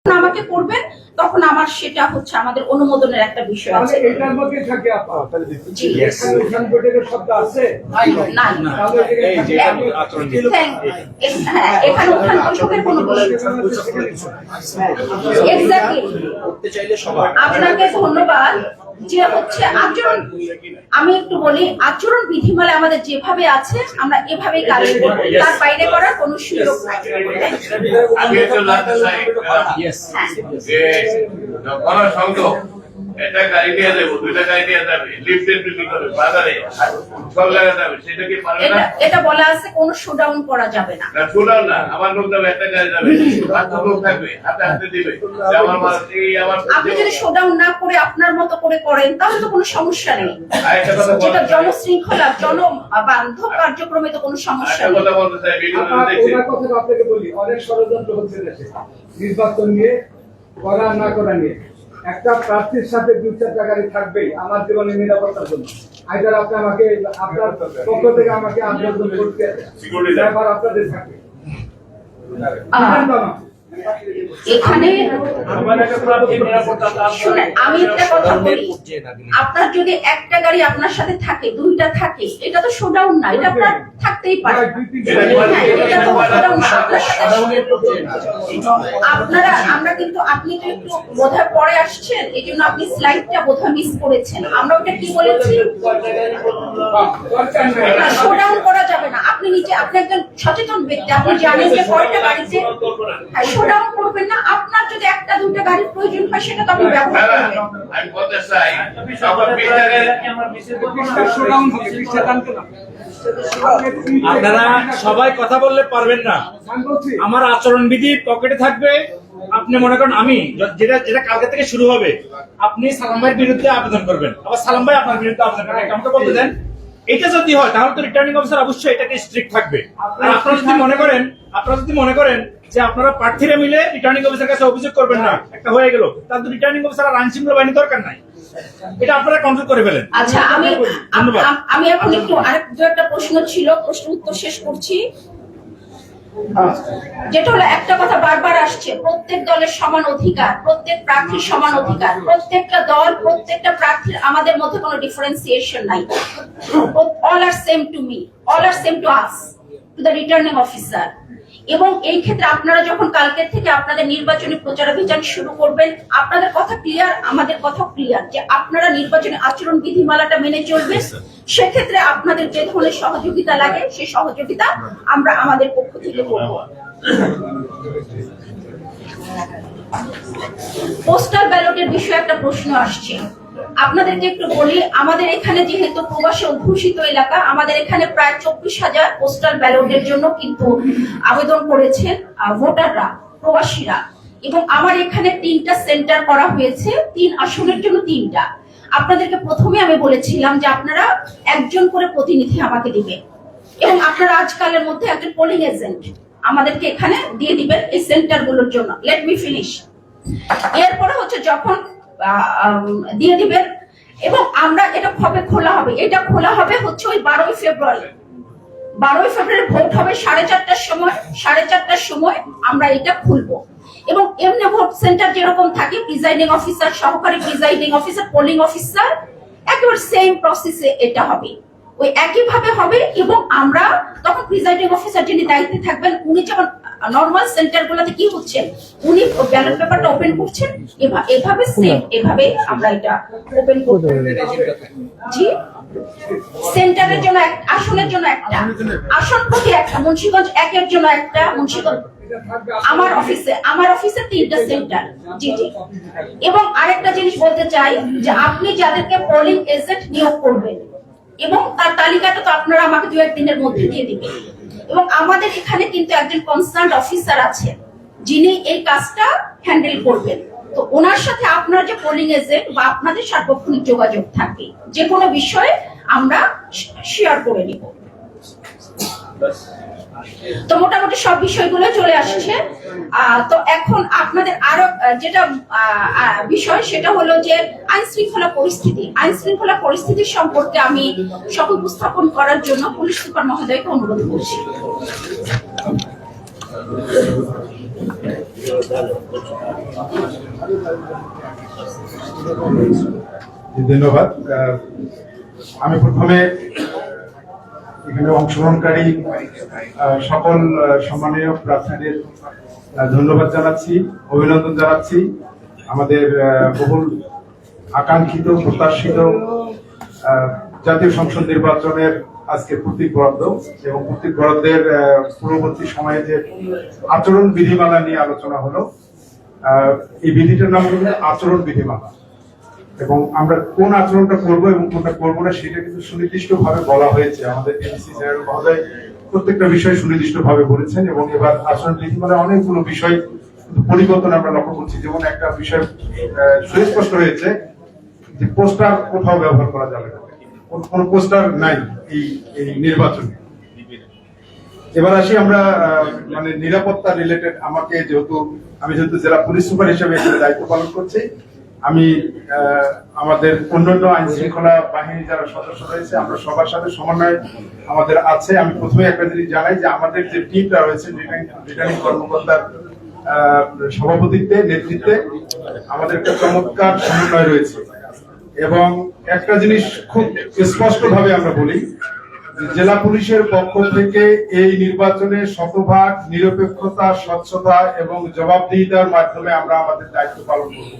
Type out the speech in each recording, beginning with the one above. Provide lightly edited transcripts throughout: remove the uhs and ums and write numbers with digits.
আমাকে করবেন তখন আমার সেটা হচ্ছে আমাদের অনুমোদনের একটা বিষয় আছে। এটার মধ্যে থাকে শব্দ আছে না এখানে উত্থান বৈঠকের কোনো আপনাকে ধন্যবাদ। যে হচ্ছে আচরণ, আমি একটু বলি, আচরণ বিধিমালা আমাদের যেভাবে আছে আমরা এভাবেই কাজ করব, তার বাইরে করার কোনো সুযোগ নাই। এটা গাড়ি দিয়ে দেবো, দুইটা গাড়ি দিয়ে যাবে, লিফটের বিক্রি করবে, বাজারে সব জায়গায় যাবে, সেটা কি পারবে না? এটা বলা আছে কোনো শোডাউন করা যাবে না। না শোডাউন না, আমার লোক যাবে, একটা গাড়ি যাবে, বাচ্চা লোক থাকবে, হাতে হাতে দিবে। আপনি যদি শোডাউন না করে আপনার মতো করে করেন তাহলে তো কোনো সমস্যা নেই। যেটা জনশৃঙ্খলা জনবান্ধব কার্যক্রমে তো কোনো সমস্যা নেই। কথা বলতে চাই, ওনার কথা আপনাকে বলি, অনেক ষড়যন্ত্র হচ্ছে দেশে নির্বাচন নিয়ে, করা না করা নিয়ে। একটা প্রার্থীর সাথে 2-4টা গাড়ি থাকবেই আমার জীবনের নিরাপত্তার জন্য। আইদার আপনি আমাকে আপনার পক্ষ থেকে আমাকে আন্দোলন করতে ব্যাপার আপনাদের থাকবে। এখানে শুনেন, আমি একটা কথা বলি, আপনার যদি একটা গাড়ি আপনার সাথে থাকে, দুইটা থাকে, এটা তো শোডাউন না, এটা আপনার থাকতেই পারে। আপনারা আমরা কিন্তু আপনি তো একটু বোধহয় পরে আসছেন, এই জন্য আপনি স্লাইডটা বোধহয় মিস করেছেন। আমরা ওটা কি বলেছি, শোডাউন করা যাবে না। আপনি নিচে, আপনি একজন সচেতন ব্যক্তি, আপনি জানেন যে কয়টা গাড়িতে শোডাউন করবেন না। আপনার যদি একটা দুইটা গাড়ির প্রয়োজন হয় সেটা তো আপনি ব্যবহার করবেন। আমি বলতে চাই সবার আপনারা সবাই কথা বললে পারবেন না। আমার আচরণবিধি পকেটে থাকবে। আপনি মনে করেন আমি যেটা কালকে থেকে শুরু হবে, আপনি সালাম ভাইয়ের বিরুদ্ধে আবেদন করবেন, আবার সালাম ভাই আপনার বিরুদ্ধে আবেদন করবেন, আমাকে বলতে দেন। এটা যদি হয় তাহলে তো রিটার্নিং অফিসার অবশ্যই এটাকে স্ট্রিক্ট থাকবে। আর আপনারা যদি মনে করেন যে আপনারা প্রার্থীরা মিলে রিটার্নিং অফিসার কাছে অভিযোগ করবেন না, একটা হয়ে গেল, তাহলে তো রিটার্নিং অফিসার আর আইনশৃঙ্খলা বাহিনী দরকার নাই। এটা আপনারা কন্ট্রোল করে ফেলেন। আচ্ছা, আমি এখন একটু আরেক একটা প্রশ্ন ছিল, প্রশ্ন উত্তর শেষ করছি। যেটা হলো, একটা কথা বারবার আসছে, প্রত্যেক দলের সমান অধিকার, প্রত্যেক প্রার্থীর সমান অধিকার, প্রত্যেকটা দল প্রত্যেকটা প্রার্থীর, আমাদের মধ্যে কোনো ডিফারেন্সিয়েশন নাই। All are same to me, all are same to us, to the returning officer. এবং এই ক্ষেত্রে আপনারা যখন কালকের থেকে আপনাদের নির্বাচনী প্রচারাভিযান শুরু করবেন, আপনাদের কথা ক্লিয়ার, আমাদের কথা ক্লিয়ার, যে আপনারা নির্বাচনী আচরণ বিধিমালাটা মেনে চলবেন। সেক্ষেত্রে আপনাদের যে ধরনের সহযোগিতা লাগে সেই সহযোগিতা আমরা আমাদের পক্ষ থেকে করব। পোস্টাল ব্যালটের বিষয়ে একটা প্রশ্ন আসছে, আপনাদেরকে একটু বলি। আমাদের এখানে যেহেতু প্রবাসী অধ্যুষিত এলাকা, আমাদের এখানে প্রায় 24,000 পোস্টাল ব্যালটের জন্য কিন্তু আবেদন করেছেন ভোটাররা, প্রবাসীরা। এবং আমার এখানে 3টা সেন্টার করা হয়েছে, 3 আসনের জন্য 3টা। আপনাদেরকে প্রথমে আমি বলেছিলাম যে আপনারা একজন করে প্রতিনিধি আমাকে দিবেন, এবং আপনারা আজকালের মধ্যে একজন পোলিং এজেন্ট আমাদেরকে এখানে দিয়ে দিবেন এই সেন্টারগুলোর জন্য। Let me finish. এরপরে হচ্ছে যখন দিয়ে দিবেন, এবং আমরা এটা কবে খোলা হবে, এটা খোলা হবে হচ্ছে ওই 12ই ফেব্রুয়ারি। 12ই ফেব্রুয়ারি ভোট হবে 4:30টার সময়। 4:30টার সময় আমরা এটা খুলবো। এবং এমনি ভোট সেন্টার যেরকম থাকে, প্রিজাইডিং অফিসার, সহকারী প্রিজাইডিং অফিসার, পোলিং অফিসার, একেবারে সেম প্রসেসে এটা হবে, ওই একই ভাবে হবে। এবং আমরা তখন প্রিজাইডিং অফিসার যিনি দায়িত্বে থাকবেন, উনি যেমন নরমাল সেন্টার গুলোতে কি হচ্ছে, উনি ব্যালট পেপারটা ওপেন করছেন, এভাবে সেম এভাবে আমরা এটা ওপেন করব। জি, সেন্টারের জন্য আসনের জন্য একটা, আসন প্রতি একটা, মুন্সিগঞ্জ 1-এর জন্য একটা, মুন্সিগঞ্জ আমার অফিসে 3টা সেন্টার। জি জি। এবং আরেকটা জিনিস বলতে চাই, যে আপনি যাদেরকে পোলিং এজেন্ট নিয়োগ করবেন, এবং তার তালিকাটা তো আপনারা আমাকে 2-1 দিনের মধ্যে দিয়ে দিবেন। এবং আমাদের এখানে কিন্তু একজন কনসার্ন অফিসার আছেন যিনি এই কাজটা হ্যান্ডেল করবেন। তো ওনার সাথে আপনার যে পোলিং এজেন্ট বা আপনাদের সার্বক্ষণিক যোগাযোগ থাকবে, যে কোনো বিষয়ে আমরা শেয়ার করে নিব। তো মোটামুটি সব বিষয়গুলো চলে আসছে। তো এখন আপনাদের আরো যেটা বিষয়, সেটা হলো যে আইন শৃঙ্খলা পরিস্থিতি সম্পর্কে আমি সব উপস্থাপন করার জন্য পুলিশ সুপার মহোদয়কে অনুরোধ করছি। ধন্যবাদ। আমি প্রথমে এখানে অংশগ্রহণকারী সকল সম্মানীয় প্রার্থীদের ধন্যবাদ জানাচ্ছি, অভিনন্দন জানাচ্ছি। আমাদের বহুল আকাঙ্ক্ষিত প্রত্যাশিত জাতীয় সংসদ নির্বাচনের আজকে প্রতীক বরাদ্দ এবং প্রতীক বরাদ্দের পূর্ববর্তী সময়ে যে আচরণ বিধিমালা নিয়ে আলোচনা হলো, এই বিধিটার নাম হলো আচরণ বিধিমালা। এবং আমরা কোন আচরণটা করবো এবং কোনটা করবো না সেটা কিন্তু সুনির্দিষ্ট ভাবে বলা হয়েছে। আমাদের ডিসি জেনারেল মহোদয় প্রত্যেকটা বিষয় সুনির্দিষ্ট ভাবে বলেছেন এবং এবার আচরণ বিধিমালায় অনেকগুলো বিষয় পরিবর্তন আমরা লক্ষ্য করছি। যেমন একটা বিষয় সুস্পষ্ট হয়েছে যে পোস্টার কোথাও ব্যবহার করা যাবে না, কোন পোস্টার নাই এই নির্বাচনে। এবার আসি আমরা মানে নিরাপত্তা রিলেটেড, আমি যেহেতু জেলা পুলিশ সুপার হিসেবে দায়িত্ব পালন করছি, আমি আমাদের অন্যান্য আইন শৃঙ্খলা বাহিনী যারা সদস্য রয়েছে আমরা সবার সাথে সমন্বয় আমাদের আছে। আমি প্রথমে একটা জিনিস জানাই যে আমাদের যে টিমটা রয়েছে রিটার্নিং কর্মকর্তার সভাপতিত্বে নেতৃত্বে আমাদের একটা চমৎকার সমন্বয় রয়েছে। এবং একটা জিনিস খুব স্পষ্ট ভাবে আমরা বলি, জেলা পুলিশের পক্ষ থেকে এই নির্বাচনে শতভাগ নিরপেক্ষতা, স্বচ্ছতা এবং জবাবদিহিতার মাধ্যমে আমরা আমাদের দায়িত্ব পালন করব।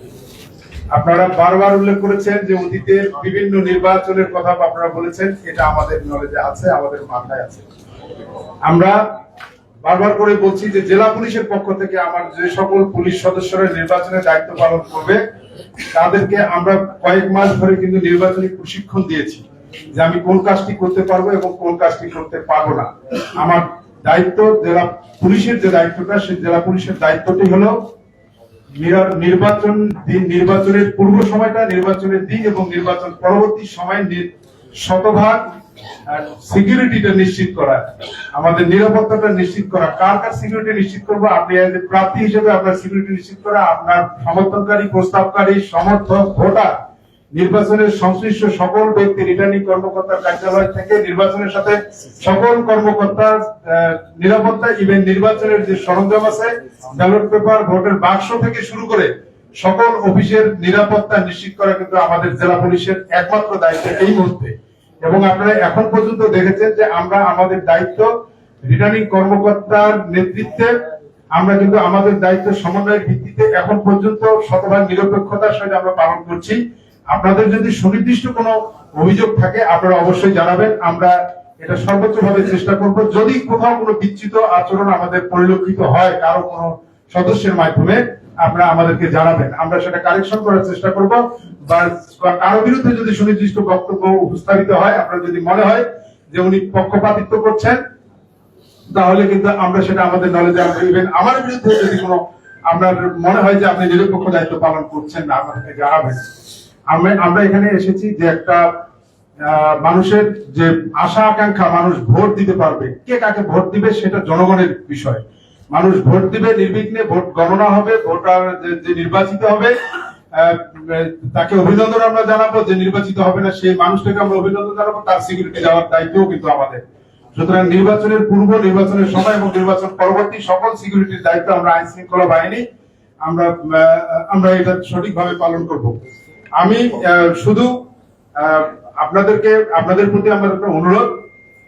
আপনারা বারবার উল্লেখ করেছেন যে অতীতের বিভিন্ন নির্বাচনের কথা আপনারা বলেছেন, এটা আমাদের নলেজে আছে, আমাদের মাথায় আছে। আমরা বারবার করে বলছি যে জেলা পুলিশের পক্ষ থেকে আমার যে সকল পুলিশ সদস্যরা নির্বাচনের দায়িত্ব পালন করবে তাদেরকে আমরা কয়েক মাস ধরে কিন্তু নির্বাচনী প্রশিক্ষণ দিয়েছি যে আমি কোন কাজটি করতে পারবো এবং কোন কাজটি করতে পারবো না। আমার দায়িত্ব, জেলা পুলিশের যে দায়িত্বটা, সেই জেলা পুলিশের দায়িত্বটি হলো নির্বাচনের পূর্ব সময়টা, নির্বাচনের দিন এবং নির্বাচন পরবর্তী সময় শতভাগ সিকিউরিটিটা নিশ্চিত করা, আমাদের নিরাপত্তাটা নিশ্চিত করা। কার কার সিকিউরিটি নিশ্চিত করবো? আপনি প্রার্থী হিসেবে আপনার সিকিউরিটি নিশ্চিত করা, আপনার সমর্থনকারী, প্রস্তাবকারী, সমর্থক, ভোটার, নির্বাচনের সংশ্লিষ্ট সকল ব্যক্তি, রিটার্নিং কর্মকর্তার কার্যালয় থেকে নির্বাচনের সাথে সকল কর্মকর্তার নিরাপত্তা, ইভেন নির্বাচনের যে সরঞ্জাম আছে, ব্যালট পেপার, ভোটের বাক্স থেকে শুরু করে সকল অফিসের নিরাপত্তা নিশ্চিত করা কিন্তু আমাদের জেলা পুলিশের একমাত্র দায়িত্ব এই মুহূর্তে। এবং আপনারা এখন পর্যন্ত দেখেছেন যে আমরা আমাদের দায়িত্ব রিটার্নিং কর্মকর্তার নেতৃত্বে আমরা কিন্তু আমাদের দায়িত্ব সমন্বয়ের ভিত্তিতে এখন পর্যন্ত শতভাগ নিরপেক্ষতার সঙ্গে আমরা পালন করছি। আপনাদের যদি সুনির্দিষ্ট কোনো অভিযোগ থাকে আপনারা অবশ্যই জানাবেন, আমরা এটা সর্বোচ্চ ভাবে চেষ্টা করব। যদি কোথাও কোনো বিচ্যুত আচরণ আমাদের পরিলক্ষিত হয় কারো কোনো সদস্যের মাধ্যমে, আপনারা আমাদেরকে জানাবেন, আমরা সেটা কারেকশন করার চেষ্টা করব। বা কারো বিরুদ্ধে যদি সুনির্দিষ্ট বক্তব্য উপস্থাপিত হয়, আপনার যদি মনে হয় যে উনি পক্ষপাতিত্ব করছেন, তাহলে কিন্তু আমরা সেটা আমাদের নলেজে আনবো। ইভেন আমার বিরুদ্ধে যদি কোনো আপনার মনে হয় যে আপনি নিরপেক্ষ দায়িত্ব পালন করছেন না, আমাদেরকে জানাবেন। আমরা এখানে এসেছি যে একটা মানুষের যে আশা আকাঙ্ক্ষা, মানুষ ভোট দিতে পারবে, কে কাকে ভোট দিবে সেটা জনগণের বিষয়। মানুষ ভোট দিবে নির্বিঘ্নে, ভোট গণনা হবে, ভোটার যে নির্বাচিত হবে তাকে অভিনন্দন আমরা জানাবো, যে নির্বাচিত হবে না সেই মানুষটাকে আমরা অভিনন্দন জানাবো, তার সিকিউরিটি দেওয়ার দায়িত্বও কিন্তু আমাদের। সুতরাং নির্বাচনের পূর্ব, নির্বাচনের সময় এবং নির্বাচন পরবর্তী সকল সিকিউরিটির দায়িত্ব আমরা আইন শৃঙ্খলা বাহিনী আমরা এটা সঠিকভাবে পালন করব। আমি শুধু আপনাদের প্রতি আমার একটা অনুরোধ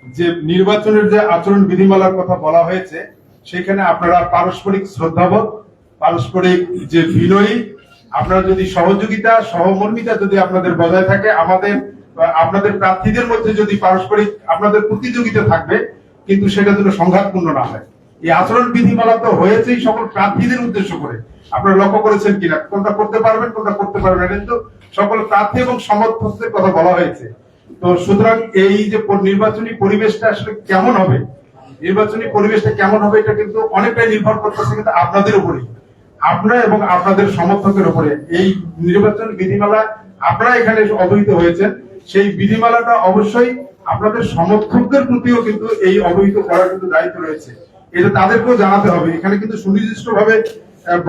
যে নির্বাচনের যে আচরণ বিধিমালার কথা বলা হয়েছে সেখানে আপনারা পারস্পরিক শ্রদ্ধাবোধ, পারস্পরিক যে বিনয়ী, আপনারা যদি সহযোগিতা, সহমর্মিতা যদি আপনাদের বজায় থাকে, আপনাদের প্রার্থীদের মধ্যে যদি পারস্পরিক আপনাদের প্রতিযোগিতা থাকবে, কিন্তু সেটা যেন সংঘাতপূর্ণ না হয়। এই আচরণ বিধিমালা তো হয়েছেই সকল প্রার্থীদের উদ্দেশ্য করে, আপনারা লক্ষ্য করেছেন কিনা, কোনটা করতে পারবেন কোনটা করতে পারবেন না, কিন্তু সকল প্রার্থী এবং সমর্থকদের কথা বলা হয়েছে। তো সুতরাং এই যে নির্বাচনী পরিবেশটা আসলে কেমন হবে, নির্বাচনী পরিবেশটা কেমন হবে, এটা কিন্তু অনেকটাই নির্ভর করতেছে কিন্তু আপনাদের উপরেই, আপনারা এবং আপনাদের সমর্থকের উপরে। এই নির্বাচন বিধিমালা আপনারা এখানে অবহিত হয়েছেন, সেই বিধিমালাটা অবশ্যই আপনাদের সমর্থকদের প্রতিও কিন্তু এই অবহিত করার কিন্তু দায়িত্ব রয়েছে, এটা তাদেরকেও জানাতে হবে। এখানে কিন্তু সুনির্দিষ্ট ভাবে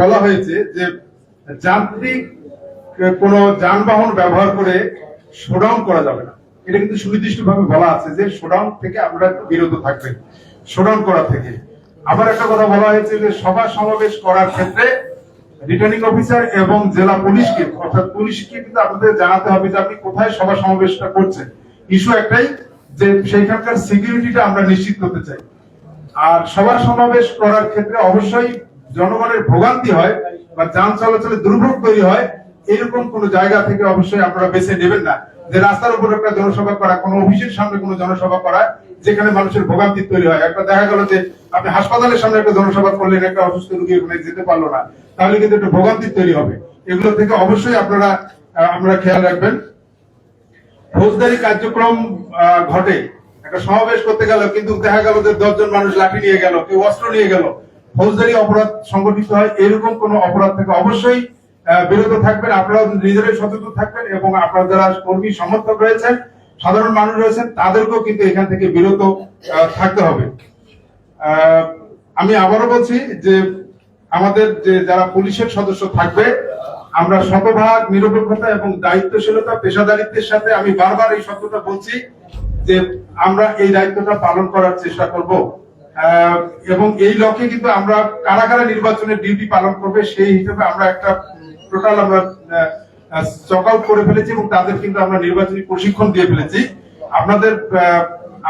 বলা হয়েছে যে যান্ত্রিক কোন যানবাহন ব্যবহার করে শোডাউন করা যাবে না, এটা কিন্তু সুনির্দিষ্ট ভাবে বলা আছে যে শোডাউন থেকে আমরা বিরত থাকবেন, শোডাউন করা থেকে। আবার একটা কথা বলা হয়েছে যে সভা সমাবেশ করার ক্ষেত্রে রিটার্নিং অফিসার এবং জেলা পুলিশকে, অর্থাৎ পুলিশকে কিন্তু আপনাদের জানাতে হবে যে আপনি কোথায় সভা সমাবেশটা করছেন। ইস্যু একটাই যে সেইখানকার সিকিউরিটিটা আমরা নিশ্চিত করতে চাই। আর সভা সমাবেশ করার ক্ষেত্রে অবশ্যই জনগণের ভোগান্তি হয় বা যান চলাচলে দুর্ভোগ তৈরি হয়, এরকম কোন জায়গা থেকে অবশ্যই আপনারা বেছে নেবেন না। যে রাস্তার উপর একটা জনসভা করা, কোনো অফিসের সামনে কোনো জনসভা করা যেখানে মানুষের ভোগান্তি তৈরি হয়। একটা দেখা গেল যে আপনি হাসপাতালের সামনে একটা জনসভা করলেন, একটা অসুস্থ রোগী ওখানে যেতে পারলো না, তাহলে কিন্তু একটা ভোগান্তি তৈরি হবে। এগুলো থেকে অবশ্যই আপনারা খেয়াল রাখবেন। ফৌজদারি কার্যক্রম ঘটে, একটা সমাবেশ করতে গেল কিন্তু দেখা গেল যে 10 জন মানুষ লাঠি নিয়ে গেল, কেউ অস্ত্র নিয়ে গেল, ফৌজদারি অপরাধ সংগঠিত হয়। এরকম কোন অপরাধ থেকে অবশ্যই বিরত থাকবেন। আপনারা নিজেরাই সচেতন থাকবেন এবং আপনারা যারা কর্মী সমর্থক রয়েছেন, সাধারণ মানুষ রয়েছেন, তাদেরকেও কিন্তু এখান থেকে বিরত থাকতে হবে। আমি আবারও বলছি যে আমাদের যে যারা পুলিশের সদস্য থাকবে, আমরা শতভাগ নিরপেক্ষতা এবং দায়িত্বশীলতা, পেশাদারিত্বের সাথে, আমি বারবার এই শব্দটা বলছি, যে আমরা এই দায়িত্বটা পালন করার চেষ্টা করব। এবং এই লক্ষ্যে কিন্তু আমরা কারা কারা নির্বাচনের ডিউটি পালন করবে সেই হিসেবে আমরা একটা টোটাল আমরা চক আউট করে ফেলেছি এবং তাদের কিন্তু আমরা নির্বাচনী প্রশিক্ষণ দিয়ে ফেলেছি।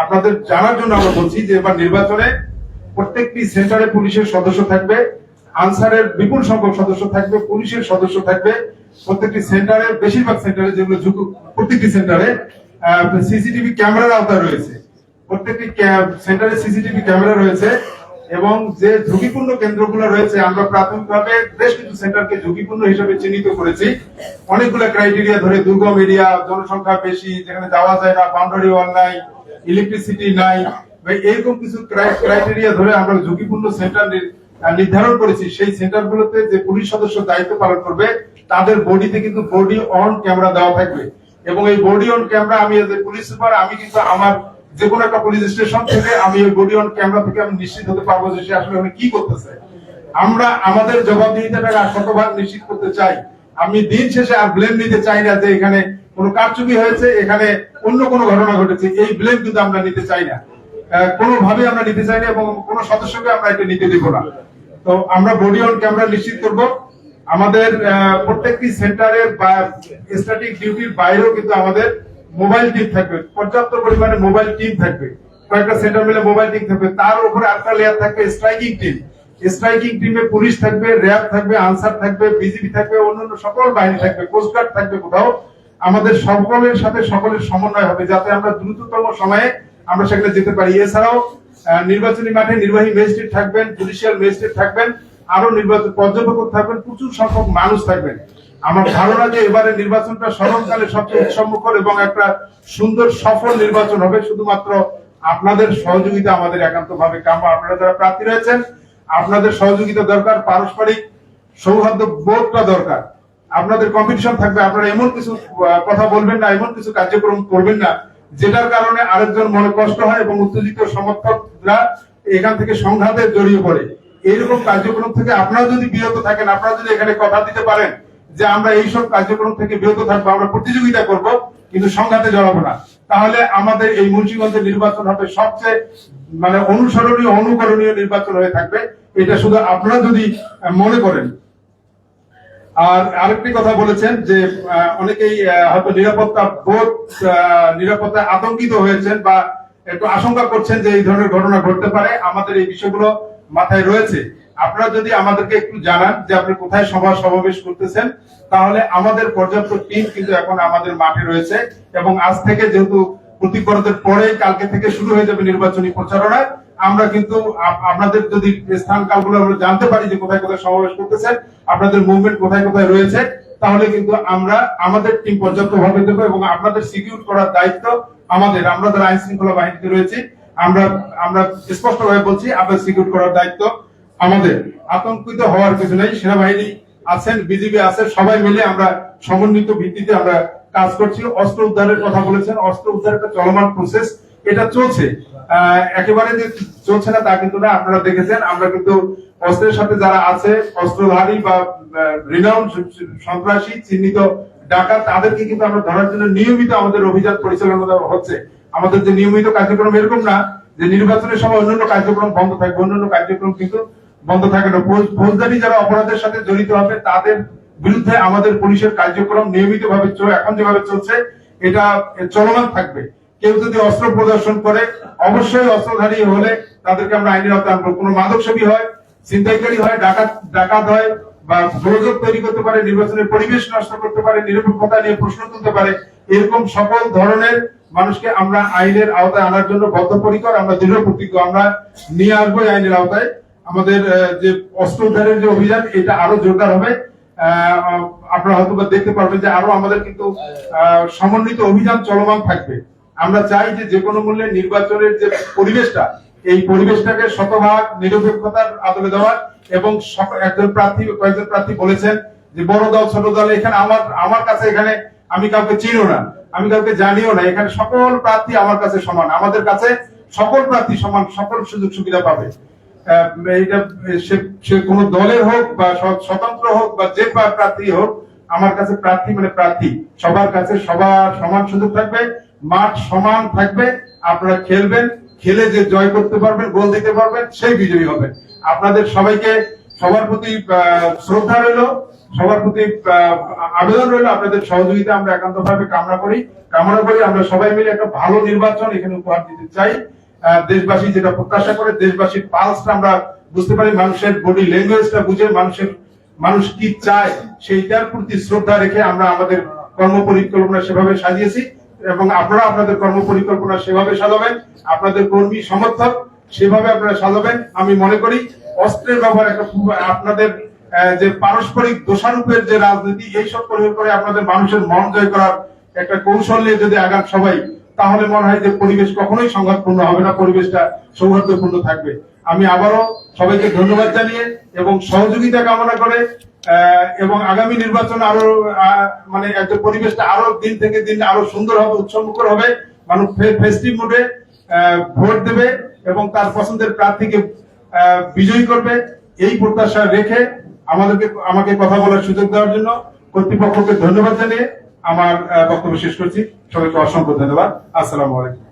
আপনাদের জানার জন্য আমরা বলছি যে এবার নির্বাচনে প্রত্যেকটি সেন্টারে পুলিশের সদস্য থাকবে, আনসারের বিপুল সংখ্যক সদস্য থাকবে, পুলিশের সদস্য থাকবে। প্রত্যেকটি সেন্টারে, বেশিরভাগ সেন্টারে, যেগুলো প্রত্যেকটি সেন্টারে সিসিটিভি ক্যামেরার আওতায় রয়েছে। প্রত্যেকটি সেন্টারে সিসিটিভি ক্যামেরা রয়েছে এবং যে ঝুঁকিপূর্ণ কেন্দ্রগুলো রয়েছে, আমরা প্রাথমিকভাবে বেশ কিছু সেন্টারকে ঝুঁকিপূর্ণ হিসেবে চিহ্নিত করেছি। অনেকগুলো ক্রাইটেরিয়া ধরে, দুর্গম এরিয়া, জনসংখ্যা বেশি, যেখানে যাওয়া যায় না, বাউন্ডারি ওয়াল নাই, ইলেকট্রিসিটি নাই, এরকম কিছু ক্রাইটেরিয়া ধরে আমরা ঝুঁকিপূর্ণ সেন্টার নির্ধারণ করেছি। সেই সেন্টারগুলোতে যে পুলিশ সদস্য দায়িত্ব পালন করবে, তাদের বডিতে কিন্তু বডি অন ক্যামেরা দেওয়া থাকবে এবং এই বডি অন ক্যামেরা, আমি এজ এ পুলিশ সুপার, আমি কিন্তু আমার যে কোনো একটা পুলিশ স্টেশন থেকে আমি ওই বডি অন ক্যামেরা থেকে আমি নিশ্চিত হতে পারবো যে সে আসলে কি করতেছে। আমরা আমাদের জবাবদিহিতাটা শতভাগ নিশ্চিত করতে চাই। আমি দিন শেষে আর ব্লেম নিতে চাই না যে এখানে কোনো কারচুপি হয়েছে, এখানে অন্য কোনো ঘটনা ঘটেছে, এই ব্লেম কিন্তু আমরা নিতে চাই না, কোনোভাবে আমরা নিতে চাই না এবং কোন সদস্যকে আমরা এটা নিতে দেব না। তো আমরা বডি অন ক্যামেরা নিশ্চিত করব। আমাদের প্রত্যেকটি সেন্টারের বা স্ট্যাটিক ডিউটির বাইরেও কিন্তু আমাদের মোবাইল টিম থাকবে, পর্যাপ্ত পরিমাণে মোবাইল টিম থাকবে, কয়েকটা সেন্টার মিলে মোবাইল টিম থাকবে। তার উপরে আরেকটা লেয়ার থাকবে স্ট্রাইকিং টিম। স্ট্রাইকিং টিমে পুলিশ থাকবে, র্যাব থাকবে, আনসার থাকবে, বিজিবি থাকবে, অন্যান্য সকল বাহিনী থাকবে, কোস্টগার্ড থাকবে কোথাও। আমাদের সকলের সাথে সকলের সমন্বয় হবে যাতে আমরা দ্রুততম সময়ে আমরা সেখানে যেতে পারি। এছাড়াও নির্বাচনী মাঠে নির্বাহী ম্যাজিস্ট্রেট থাকবেন, জুডিশিয়াল ম্যাজিস্ট্রেট থাকবেন, আরো নির্বাচন পর্যবেক্ষক থাকবেন, প্রচুর সংখ্যক মানুষ থাকবেন। আমার ধারণা যে এবারে নির্বাচনটা স্মরণকালে সবচেয়ে উৎসবমুখর এবং একটা সুন্দর সফল নির্বাচন হবে। শুধুমাত্র আপনাদের সহযোগিতা আমাদের একান্তভাবে কাম্য। আপনারা যারা প্রার্থী রয়েছেন, আপনাদের সহযোগিতা দরকার, পারস্পরিক সৌহার্দ্য বোধটা দরকার। আপনাদের কম্পিটিশন থাকবে, আপনারা এমন কিছু কথা বলবেন না, এমন কিছু কার্যক্রম করবেন না যেটার কারণে আরেকজন মনে কষ্ট হয় এবং উত্তেজিত সমর্থকরা এখান থেকে সংঘাতে জড়িয়ে পড়ে। এইরকম কার্যক্রম থেকে আপনারা যদি বিরত থাকেন, আপনারা যদি এখানে কথা দিতে পারেন যে আমরা এইসব কার্যক্রম থেকে বিরত থাকবো, আমরা প্রতিযোগিতা করব কিন্তু সংঘাতে জড়াবো না, তাহলে আমাদের এই মুন্সিগঞ্জের নির্বাচন হবে সবচেয়ে অনুসরণীয়, অনুকরণীয় নির্বাচন হয়ে থাকবে। এটা শুধু আপনারা যদি মনে করেন। আর আরেকটি কথা বলেছেন যে অনেকেই হয়তো নিরাপত্তায় আতঙ্কিত হয়েছেন বা একটু আশঙ্কা করছেন যে এই ধরনের ঘটনা ঘটতে পারে। আমাদের এই বিষয়গুলো মাথায় রয়েছে। আপনারা যদি আমাদেরকে একটু জানান যে আপনি কোথায় সভা সমাবেশ করতেছেন, তাহলে আমাদের পর্যাপ্ত টিম কিন্তু এখন আমাদের মাঠে রয়েছে এবং আজ থেকে যেহেতু প্রতিপরদের পরে কালকে থেকে শুরু হয়ে যাবে নির্বাচনী প্রচারণা, আমরা কিন্তু আপনাদের যদি স্থান কালগুলো আমরা জানতে পারি যে কোথায় কোথায় সমাবেশ করতেছেন, আপনাদের মুভমেন্ট কোথায় কোথায় রয়েছে, তাহলে কিন্তু আমরা আমাদের টিম পর্যাপ্ত ভাবে দেবো এবং আপনাদের সিকিউর করার দায়িত্ব আমাদের। আমরা যারা আইন শৃঙ্খলা বাহিনীতে রয়েছি, আমরা স্পষ্টভাবে বলছি, আপনাদের সিকিউর করার দায়িত্ব আমাদের। আতঙ্কিত হওয়ার কিছু নেই। সেনাবাহিনী আছেন, বিজিবি আছে, সবাই মিলে আমরা সমন্বিত ভিত্তিতে আমরা কাজ করছি। অস্ত্র উদ্ধারের কথা বলেছেন, অস্ত্র উদ্ধার একটা চলমান প্রসেস, এটা চলছে, একেবারে যে চলছে না তা কিন্তু না। আপনারা দেখেছেন আমরা কিন্তু অস্ত্রের সাথে যারা আছে, অস্ত্রধারী বা রিনাউন্ড সন্ত্রাসী, চিহ্নিত ডাকাত, তাদেরকে কিন্তু আমরা ধরার জন্য নিয়মিত আমাদের অভিযান পরিচালনা হচ্ছে। আমাদের যে নিয়মিত কার্যক্রম এরকম না যে নির্বাচনের সময় অন্যান্য কার্যক্রম বন্ধ থাকবে, অন্যান্য কার্যক্রম কিন্তু বন্ধ থাকে না। ফৌজদারি যারা অপরাধের সাথে জড়িত হবে তাদের বিরুদ্ধে আমাদের পুলিশের কার্যক্রম নিয়মিতভাবে এখন যেভাবে চলছে এটা চলমান থাকবে। কেউ যদি অস্ত্র প্রদর্শন করে অবশ্যই অস্ত্রধারী হলে তাদেরকে আমরা আইনের আওতায় আনবো। কোনো মাদকসেবী হয়, ছিনতাইকারী হয়, ডাকাত হয় বা গোলযোগ তৈরি করতে পারে, নির্বাচনের পরিবেশ নষ্ট করতে পারে, নিরপেক্ষতা নিয়ে প্রশ্ন তুলতে পারে, এরকম সকল ধরনের মানুষকে আমরা আইনের আওতায় আনার জন্য বদ্ধপরিকর, আমরা দৃঢ় প্রতিজ্ঞ। আমরা নিয়ে আসবো আইনের আওতায়। আমাদের যে অস্ত্র উদ্ধারের যে অভিযান এটা আরো জোরদার হবে। আপনারা হয়তো দেখতে পারবেন যে আরো আমাদের কিন্তু সমন্বিত অভিযান চলমান থাকবে। আমরা চাই যে কোনো মূল্যে নির্বাচনের যে পরিবেশটা, এই পরিবেশটাকে শতভাগ নিরপেক্ষতার আদলে দেওয়ার এবং কয়েকজন প্রার্থী বলেছেন যে বড় দল ছোট দল, এখানে আমার কাছে এখানে আমি কাউকে চিনিও না, আমি কাউকে জানিও না, এখানে সকল প্রার্থী আমার কাছে সমান, আমাদের কাছে সকল প্রার্থী সমান, সকল সুযোগ সুবিধা পাবে। এইটা সে কোন দলের হোক বা স্বতন্ত্র হোক বা যে প্রার্থী হোক, আমার কাছে প্রার্থী মানে প্রার্থী, সবার কাছে সবার সমান সুযোগ থাকবে, মাঠ সমান থাকবে। আপনারা খেলবেন, খেলে যে জয় করতে পারবেন, গোল দিতে পারবেন, সেই বিজয়ী হবেন। আপনাদের সবাইকে সবার প্রতি শ্রদ্ধা রইল, সবার প্রতি আবেদন রইল, আপনাদের সহযোগিতা আমরা একান্তভাবে কামনা করি। আমরা সবাই মিলে একটা ভালো নির্বাচন এখানে উপহার দিতে চাই। দেশবাসী যেটা প্রত্যাশা করে, দেশবাসীর পালসটা আমরা বুঝতে পারি, মানুষের বডি ল্যাঙ্গুয়েজটা বুঝে, মানুষ কি চায় সেইটার প্রতি শ্রদ্ধা রেখে আমরা আমাদের কর্ম পরিকল্পনা সেভাবে সাজিয়েছি এবং আপনারা আপনাদের কর্ম পরিকল্পনা সেভাবে সাজাবেন, আপনাদের কর্মী সমর্থক সেভাবে আপনারা সাজাবেন। আমি মনে করি অস্ত্রের ব্যবহার একটা আপনাদের যে পারস্পরিক দোষারোপের যে রাজনীতি, এইসব প্রয়োগ করে আপনাদের মানুষের মন জয় করার একটা কৌশল নিয়ে যদি আগান সবাই, তাহলে মনে হয় যে পরিবেশ কখনোই সংঘাতপূর্ণ হবে না, পরিবেশটা সৌহার্দ্যপূর্ণ থাকবে। আমি আবারও সবাইকে ধন্যবাদ জানিয়ে এবং সহযোগিতা কামনা করে এবং আগামী নির্বাচন আরো মানে একটা পরিবেশটা আরো দিন থেকে দিন আরো সুন্দর হবে, উৎসবমুখর হবে, মানুষ ফেস্টিভ মুডে ভোট দেবে এবং তার পছন্দের প্রার্থীকে বিজয়ী করবে, এই প্রত্যাশা রেখে আমাকে কথা বলার সুযোগ দেওয়ার জন্য কর্তৃপক্ষকে ধন্যবাদ জানিয়ে আমার বক্তব্য শেষ করছি। সবাইকে অসংখ্য ধন্যবাদ। আসসালামু আলাইকুম।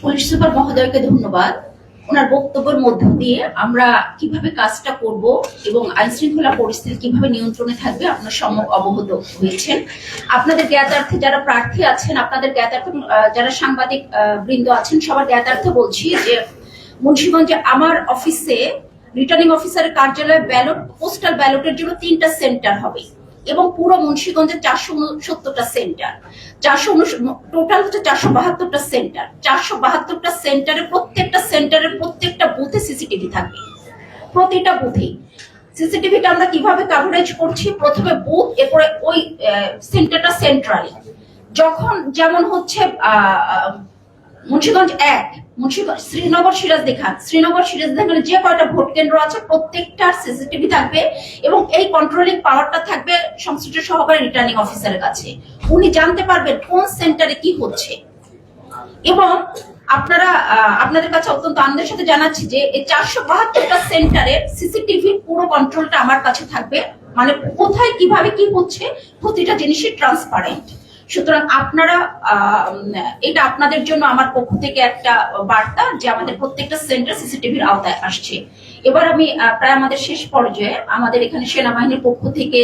পুলিশ সুপার মহোদয়কে ধন্যবাদ। ওনার বক্তব্যের মধ্য দিয়ে আমরা কিভাবে কাজটা করব এবং আইন শৃঙ্খলা পরিস্থিতি কিভাবে নিয়ন্ত্রণে থাকবে আপনার সম্যক অবগত হয়েছেন। আপনাদের জ্ঞাতার্থে যারা প্রার্থী আছেন, আপনাদের জ্ঞাতার্থে যারা সাংবাদিক বৃন্দ আছেন, সবার জ্ঞাতার্থে বলছি যে মুন্সিগঞ্জে আমার অফিসে রিটার্নিং অফিসারের কার্যালয়ে পোস্টাল ব্যালটের জন্য 3টা সেন্টার হবে এবং পুরো মুন্সিগঞ্জে 469টা সেন্টার, টোটাল হচ্ছে 472টা সেন্টার। 472টা সেন্টারের প্রত্যেকটা বুথে সিসিটিভি থাকবে। প্রতিটা বুথে সিসিটিভিটা আমরা কিভাবে কভারেজ করছি, প্রথমে বুথ, এরপরে ওই সেন্টারটা সেন্ট্রালি। যখন যেমন হচ্ছে মুন্সিগঞ্জ 1, শ্রীনগর সিরাজদিখান যে কয়টা ভোট কেন্দ্র আছে প্রত্যেকটার সিসিটিভি থাকবে এবং এই কন্ট্রোলিং পাওয়ারটা থাকবে সংশ্লিষ্ট সহকারী রিটার্নিং অফিসারের কাছে। উনি জানতে পারবেন কোন সেন্টারে কি হচ্ছে এবং আপনাদের কাছে অত্যন্ত আনন্দের সাথে জানাচ্ছি যে এই 472টা সেন্টারের সিসিটিভি পুরো কন্ট্রোলটা আমার কাছে থাকবে, মানে কোথায় কিভাবে কি হচ্ছে প্রতিটা জিনিসই ট্রান্সপারেন্ট। সুতরাং আপনারা এটা আপনাদের জন্য আমার পক্ষ থেকে একটা বার্তা যে আমাদের প্রত্যেকটা সেন্টার সিসিটিভির আওতায় আসছে। এবার আমি প্রায় আমাদের শেষ পর্যায়ে আমাদের এখানে সেনাবাহিনীর পক্ষ থেকে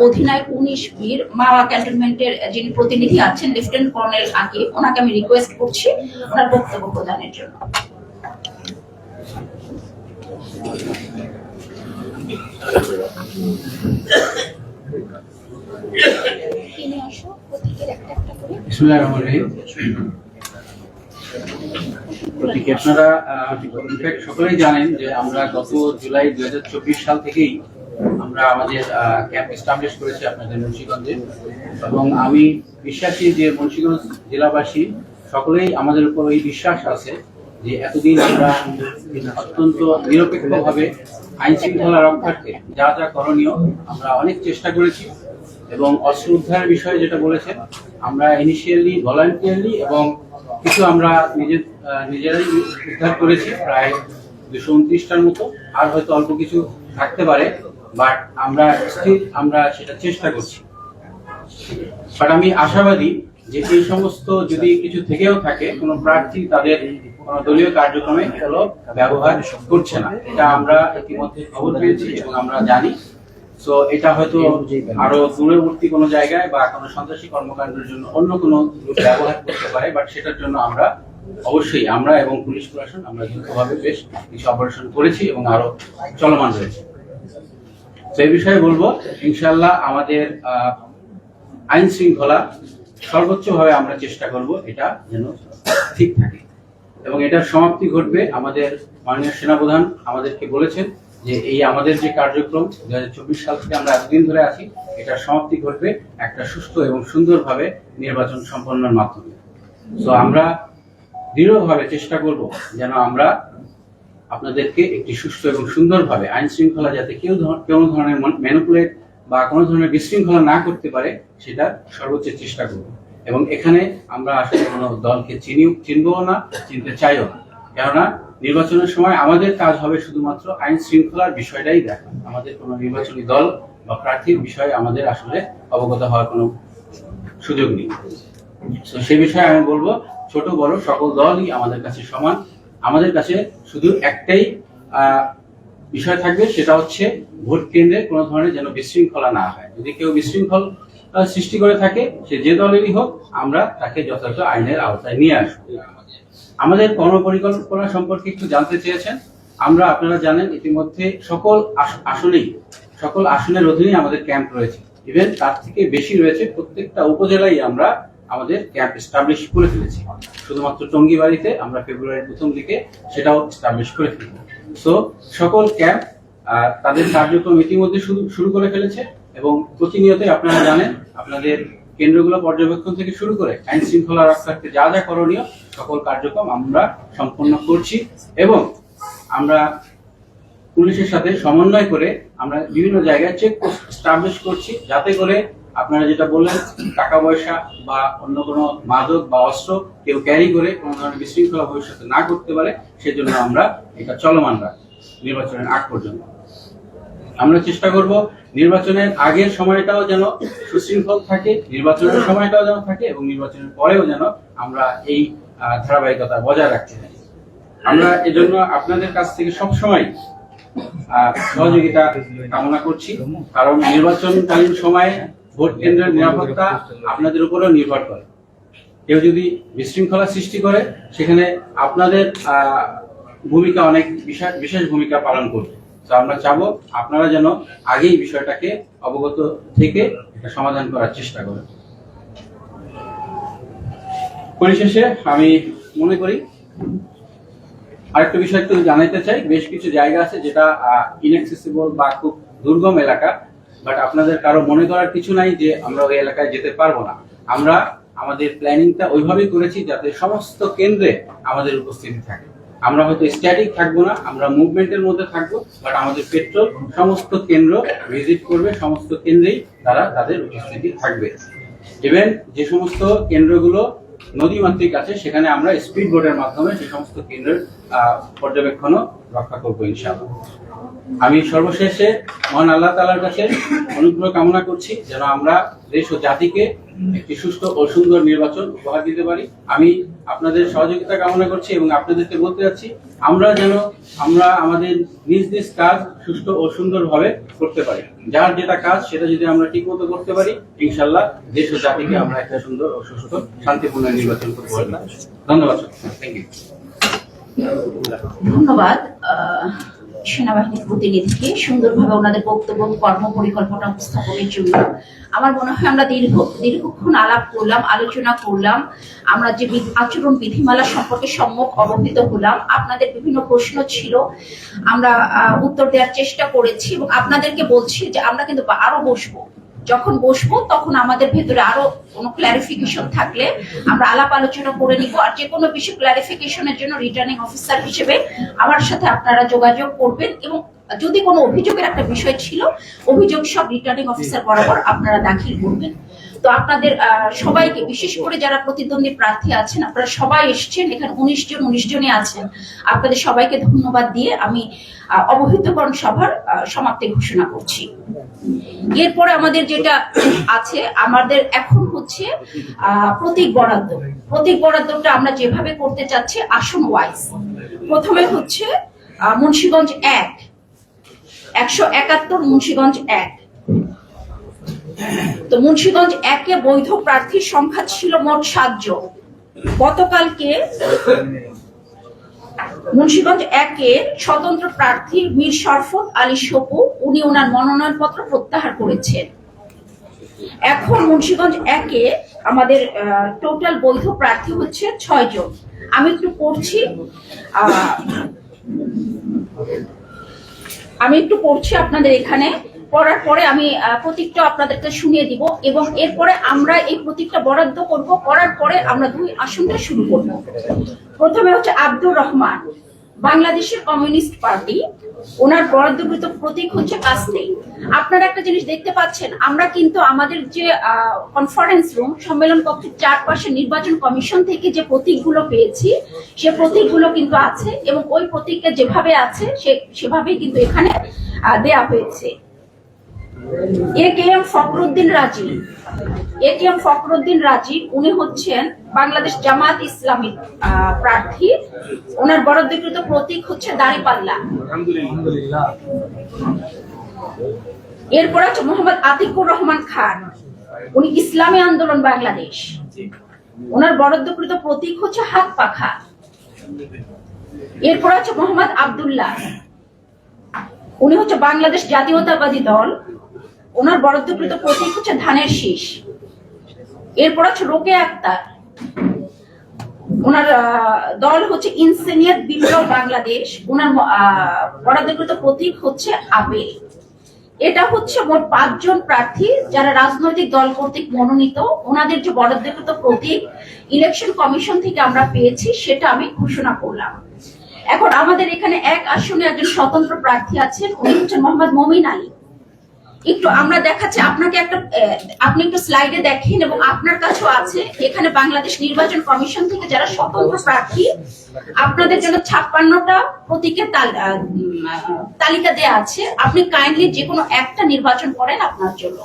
অধিনায়ক 19 বীর মাওয়া ক্যান্টনমেন্টের যিনি প্রতিনিধি আছেন লেফটেন্যান্ট কর্নেল আকিব, ওনাকে আমি রিকোয়েস্ট করছি ওনার বক্তব্য প্রদানের জন্য। আপনারা সকলেই জানেন যে আমরা গত জুলাই 2024 সাল থেকেই আমরা আমাদের ক্যাম্প এস্টাবলিশ করেছি আপনাদের মুন্সিগঞ্জে এবং আমি বিশ্বাসী যে মুন্সিগঞ্জ জেলাবাসী সকলেই আমাদের উপর এই বিশ্বাস আছে যে এতদিন আমরা অত্যন্ত নিরপেক্ষভাবে আইন শৃঙ্খলা রক্ষার্থে যা যা করণীয় আমরা অনেক চেষ্টা করেছি এবং অস্ত্র উদ্ধারের বিষয়ে যেটা বলেছেন আমরা ইনিশিয়ালি ভলান্টিয়ারলি এবং কিছু আমরা নিজেরাই উদ্ধার করেছি প্রায় 229টার মতো, আর হয়তো অল্প কিছু থাকতে পারে, বাট আমরা সেটা চেষ্টা করছি। বাট আমি আশাবাদী যে এই সমস্ত যদি কিছু থেকেও থাকে কোনো প্রার্থী তাদের কোনো দলীয় কার্যক্রমে এগুলো ব্যবহার করছে না, এটা আমরা ইতিমধ্যে খবর পেয়েছি এবং আমরা জানি। তো এটা হয়তো আরো দূরবর্তী কোনো জায়গায় বা কোনো সন্ত্রাসী কর্মকাণ্ডের জন্য অন্য কোনো গ্রুপ ব্যবহার করতে পারে, বাট সেটার জন্য আমরা অবশ্যই আমরা এবং পুলিশ প্রশাসন আমরা যৌথভাবে বেশ কিছু অপারেশন করেছি এবং আরো চলমান রয়েছে। সেই বিষয়ে বলবো ইনশাআল্লাহ আমাদের আইন শৃঙ্খলা সর্বোচ্চভাবে আমরা চেষ্টা করব এটা যেন ঠিক থাকে এবং এটার সমাপ্তি ঘটবে। আমাদের মাননীয় সেনাপ্রধান আমাদেরকে বলেছেন যে এই আমাদের যে কার্যক্রম 2024 সাল থেকে আমরা এতদিন ধরে আছি, এটার সমাপ্তি ঘটবে একটা সুস্থ এবং সুন্দরভাবে নির্বাচন সম্পন্নের মাধ্যমে। তো আমরা দৃঢ়ভাবে চেষ্টা করব যেন আমরা আপনাদেরকে একটি সুস্থ এবং সুন্দরভাবে আইন শৃঙ্খলা যাতে কোনো ধরনের ম্যানিপুলেট বা কোনো ধরনের বিশৃঙ্খলা না করতে পারে সেটা সর্বোচ্চ চেষ্টা করব। এবং এখানে আমরা আসলে কোনো দলকে চিনবও না, চিনতে চাইও না, কেননা নির্বাচনের সময় আমাদের কাজ হবে শুধুমাত্র আইন শৃঙ্খলার বিষয়টাই দেখা। আমাদের কোনো নির্বাচনী দল বা প্রার্থীর বিষয়ে আমাদের আসলে অবগত হওয়ার কোনো সুযোগ নেই। তো সেই বিষয়ে আমি বলবো ছোট বড় সকল দলই আমাদের কাছে সমান। আমাদের কাছে শুধু একটাই বিষয় থাকবে, সেটা হচ্ছে ভোট কেন্দ্রে কোনো ধরনের যেন বিশৃঙ্খলা না হয়। যদি কেউ বিশৃঙ্খল সৃষ্টি করে থাকে, সে যে দলেরই হোক, আমরা তাকে যথাযথ আইনের আওতায় নিয়ে আসবো। আমাদের কর্মপরিকল্পনা সম্পর্কে একটু জানতে চেয়েছেন। আমরা আপনারা জানেন ইতিমধ্যে সকল আসনের অধীনে আমাদের ক্যাম্প রয়েছে, ইভেন তার থেকে বেশি রয়েছে। প্রত্যেকটা উপজেলায় আমরা আমাদের ক্যাম্প এস্টাবলিশ করে ফেলেছি। শুধুমাত্র টঙ্গীবাড়িতে আমরা ফেব্রুয়ারির প্রথম দিকে সেটাও এস্টাবলিশ করে ফেলি। সো সকল ক্যাম্প তাদের কার্যক্রম ইতিমধ্যে শুরু করে ফেলেছে এবং প্রতিনিয়তই আপনারা জানেন আপনাদের কেন্দ্রগুলো পর্যবেক্ষণ থেকে শুরু করে আইন শৃঙ্খলা রক্ষার্থে যা যা করণীয় সকল কার্যক্রম আমরা সম্পন্ন করছি এবং আমরা পুলিশের সাথে সমন্বয় করে আমরা বিভিন্ন জায়গায় চেকপোস্ট এস্টাবলিশ করছি, যাতে করে আপনারা যেটা বললেন টাকা পয়সা বা অন্য কোনো মাদক বা অস্ত্র কেউ ক্যারি করে কোনো ধরনের বিশৃঙ্খলা ভবিষ্যতে না করতে পারে, সেজন্য আমরা এটা চলমান রাখি নির্বাচনের আগ পর্যন্ত। আমরা চেষ্টা করব নির্বাচনের আগের সময়টাও যেন সুশৃঙ্খল থাকে, নির্বাচনের সময়টাও যেন থাকে এবং নির্বাচনের পরেও যেন আমরা এই ধারাবাহিকতা বজায় রাখতে পারি। আমরা এজন্য আপনাদের কাছ থেকে সবসময় সহযোগিতা কামনা করছি, কারণ নির্বাচনকালীন সময়ে ভোট কেন্দ্রের নিরাপত্তা আপনাদের উপরেও নির্ভর করে। কেউ যদি বিশৃঙ্খলা সৃষ্টি করে, সেখানে আপনাদের ভূমিকা অনেক বিশেষ ভূমিকা পালন করবে। তো আমরা চাবো আপনারা যেন আগেই বিষয়টাকে অবগত থেকে এটা সমাধান করার চেষ্টা করেন। পরিশেষে আমি মনে করি আরেকটা বিষয় একটু জানাইতে চাই। বেশ কিছু জায়গা আছে যেটা ইনঅ্যাক্সেসিবল বা খুব দুর্গম এলাকা, বাট আপনাদের কারো মনে করার কিছু নাই যে আমরা ওই এলাকায় যেতে পারবো না। আমরা আমাদের প্ল্যানিংটা ওইভাবেই করেছি যাতে সমস্ত কেন্দ্রে আমাদের উপস্থিতি থাকে। আমরা হয়তো স্ট্যাটিক থাকবো না, আমরা মুভমেন্টের মধ্যে থাকবো, বাট আমাদের পেট্রোল সমস্ত কেন্দ্র ভিজিট করবে, সমস্ত কেন্দ্রেই তারা তাদের উপস্থিতি থাকবে। ইভেন যে সমস্ত কেন্দ্রগুলো নদীমাতৃক আছে, সেখানে আমরা স্পিড বোটের মাধ্যমে সেই সমস্ত কেন্দ্রের পর্যবেক্ষণও রক্ষা করবো ইনশাআল্লাহ। আমি সর্বশেষে মহান আল্লাহ তাআলার কাছে অনুগ্রহ কামনা করছি যেন আমরা দেশ ও জাতিকে একটি সুষ্ঠু ও সুন্দর নির্বাচন উপহার দিতে পারি। আমি আপনাদের সহযোগিতা কামনা করছি এবং আপনাদেরকে বলতে যাচ্ছি আমরা আমাদের নিজ নিজ কাজ সুষ্ঠু ও সুন্দরভাবে করতে পারি। যার যেটা কাজ সেটা যদি আমরা ঠিকমতো করতে পারি, ইনশাআল্লাহ দেশ ও জাতিকে আমরা একটা সুন্দর ও সুস্থ শান্তিপূর্ণ নির্বাচন করতে পারি। ধন্যবাদ। Thank you. ধন্যবাদ সেনাবাহিনীর প্রতিনিধিকে সুন্দরভাবে ওনাদের বক্তব্য কর্ম পরিকল্পনা উপস্থাপনের জন্য। আমার মনে হয় আমরা দীর্ঘক্ষণ আলাপ করলাম, আলোচনা করলাম, আমরা যে আচরণ বিধিমালা সম্পর্কে সম্যক অবহিত হলাম। আপনাদের বিভিন্ন প্রশ্ন ছিল, আমরা উত্তর দেওয়ার চেষ্টা করেছি এবং আপনাদেরকে বলছি যে আমরা কিন্তু আরো বসবো। যখন বসবো তখন আমাদের ভেতরে আরো কোনো ক্লারিফিকেশন থাকলে আমরা আলাপ আলোচনা করে নিব। আর যে কোনো বিষয় ক্লারিফিকেশনের জন্য রিটার্নিং অফিসার হিসেবে আমার সাথে আপনারা যোগাযোগ করবেন এবং যদি কোনো অভিযোগের একটা বিষয় ছিল, অভিযোগ সব রিটার্নিং অফিসার বরাবর আপনারা দাখিল করবেন। তো আপনাদের সবাইকে, বিশেষ করে যারা প্রতিদ্বন্দ্বী প্রার্থী আছেন, আপনারা সবাই এসেছেন, এখানে 19 জনই আছেন, আপনাদের সবাইকে ধন্যবাদ দিয়ে আমি অবহিতকরণ সভার সমাপ্তি ঘোষণা করছি। এরপরে আমাদের যেটা আছে, আমাদের এখন হচ্ছে প্রতীক বরাদ্দ। প্রতীক বরাদ্দটা আমরা যেভাবে করতে চাচ্ছি আসন ওয়াইজ। প্রথমে হচ্ছে মুন্সিগঞ্জ 171, মুন্সিগঞ্জ 1। তো মুন্সিগঞ্জ 1-এ বৈধ প্রার্থীর সংখ্যা ছিল মোট 7 জন। গতকালকে মুন্সিগঞ্জ 1-এ স্বতন্ত্র প্রার্থী মীর শরফত আলী সপু, উনি ওনার মনোনয়নপত্র প্রত্যাহার করেছেন। এখন মুন্সিগঞ্জ 1-এ আমাদের টোটাল বৈধ প্রার্থী হচ্ছে 6 জন। আমি একটু পড়ছি আপনাদের এখানে। পড়ার পরে আমি প্রতীকটা আপনাদেরকে শুনিয়ে দিব এবং এরপরে আমরা এই প্রতীকটা বরাদ্দ করব। করার পরে আমরা 2 আসনটা শুরু করব। প্রথমে হচ্ছে আব্দুর রহমান, বাংলাদেশের কমিউনিস্ট পার্টি, ওনার বরাদ্দকৃত প্রতীক হচ্ছে কাস্তে। আপনারা একটা জিনিস দেখতে পাচ্ছেন, আমরা কিন্তু আমাদের যে কনফারেন্স রুম, সম্মেলন কক্ষের চারপাশে নির্বাচন কমিশন থেকে যে প্রতীকগুলো পেয়েছি, সে প্রতীকগুলো কিন্তু আছে এবং ওই প্রতীকটা যেভাবে আছে সেভাবেই কিন্তু এখানে দেয়া হয়েছে। এ.কে.এম. ফখরুদ্দিন রাজি, উনি হচ্ছেন বাংলাদেশ জামাত ইসলামী প্রার্থী, ওনার বরাদ্দকৃত প্রতীক হচ্ছে দাঁড়িপাল্লা। এরপর আছে মোহাম্মদ আতিকুর রহমান খান, উনি ইসলামী আন্দোলন বাংলাদেশ, ওনার বরাদ্দকৃত প্রতীক হচ্ছে হাত পাখা। এরপর আছে মোহাম্মদ আব্দুল্লাহ, উনি হচ্ছে বাংলাদেশ জাতীয়তাবাদী দল, ওনার বরাদ্দকৃত প্রতীক হচ্ছে ধানের শীষ। এরপর আছে রোকেয়া আক্তার, ওনার দল হচ্ছে ইনসানিয়াত বিপ্লব বাংলাদেশ, ওনার বরাদ্দকৃত প্রতীক হচ্ছে আপেল। এটা হচ্ছে মোট 5 জন প্রার্থী যারা রাজনৈতিক দল কর্তৃক মনোনীত। ওনাদের যে বরাদ্দকৃত প্রতীক ইলেকশন কমিশন থেকে আমরা পেয়েছি, সেটা আমি ঘোষণা করলাম। এখন আমাদের এখানে 1 আসনে একজন স্বতন্ত্র প্রার্থী আছেন, উনি হচ্ছেন মোহাম্মদ মমিন আলী। একটু আমরা দেখাচ্ছি আপনাকে, আপনি একটু স্লাইডে দেখেন এবং আপনার কাছেও আছে এখানে বাংলাদেশ নির্বাচন কমিশন থেকে যারা স্বতন্ত্র প্রার্থী, আপনাদের জন্য 56টা প্রতীকের তালিকা দেয়া আছে। আপনি কাইন্ডলি যে কোনো একটা নির্বাচন করেন আপনার জন্য।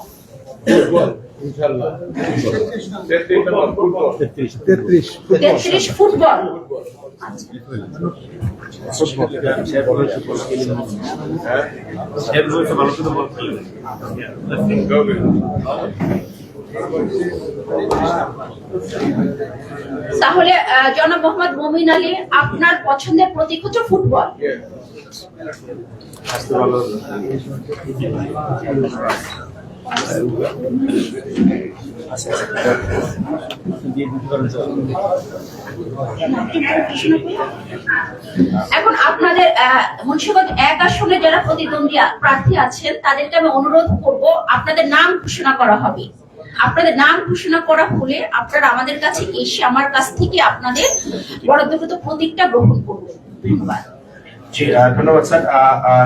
33 ফুটবল। তাহলে জনাব মোহাম্মদ মমিন আলী, আপনার পছন্দের প্রতীক হচ্ছে ফুটবল। এখন আপনাদের মুন্সিগঞ্জ 1 আসনে যারা প্রতিদ্বন্দ্বী প্রার্থী আছেন, তাদেরকে আমি অনুরোধ করব, আপনাদের নাম ঘোষণা করা হবে। আপনাদের নাম ঘোষণা করা হলে আপনারা আমাদের কাছে এসে আমার কাছ থেকে আপনাদের বরাদ্দকৃত প্রতীকটা গ্রহণ করবেন। ধন্যবাদ। ধন্যবাদ স্যার।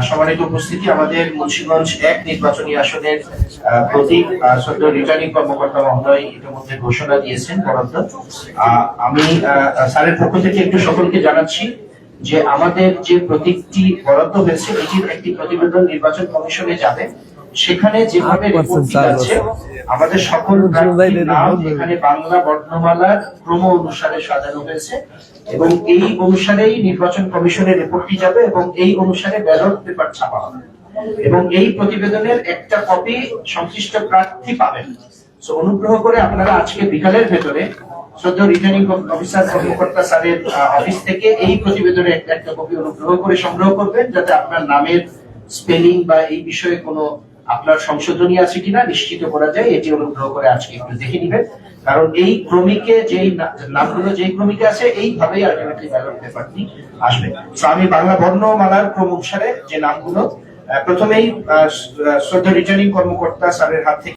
সম্মানিত উপস্থিতি, আমাদের মুন্সিগঞ্জ 1 নির্বাচনী আসনের প্রতীক সদ্য রিটার্নিং কর্মকর্তা মহোদয় ইতিমধ্যে ঘোষণা দিয়েছেন বরাদ্দ। আমি স্যারের পক্ষ থেকে একটু সকলকে জানাচ্ছি যে আমাদের যে প্রতীকটি বরাদ্দ হয়েছে, এটির একটি প্রতিবেদন নির্বাচন কমিশনে যাবে। সেখানে যেভাবে রিপোর্টটি আছে, আমাদের সকল প্রার্থীর নাম এখানে বাংলা বর্ণমালার ক্রম অনুসারে সাজানো হয়েছে এবং এই অনুসারেই নির্বাচন কমিশনের রিপোর্টটি যাবে এবং এই অনুসারে ব্যালট পেপার ছাপা হবে এবং এই প্রতিবেদনের একটা কপি সংশ্লিষ্ট প্রার্থী পাবেন। সো অনুগ্রহ করে আপনারা আজকে বিকালের ভেতরে শ্রদ্ধেয় রিটার্নিং অফিসার কর্মকর্তা স্যারের অফিস থেকে এই প্রতিবেদনের একটা কপি অনুগ্রহ করে সংগ্রহ করবেন, যাতে আপনার নামের স্পেলিং বা এই বিষয়ে কোনো আপনার সংশোধনী আছে কিনা নিশ্চিত করা যায়। এটি অনুগ্রহ করে আজকে একটু দেখে নেবেন, কারণ এই ক্রমিকে যেই নামগুলো যেই ক্রমিকে আছে এইভাবেই আলটিমেটলি ব্যালট পেপারটি আসবে। তো আমি বাংলা বর্ণমালার ক্রম অনুসারে যে নামগুলো প্রথমেই শ্রদ্ধেয় রিটার্নিং কর্মকর্তা স্যারের হাত থেকে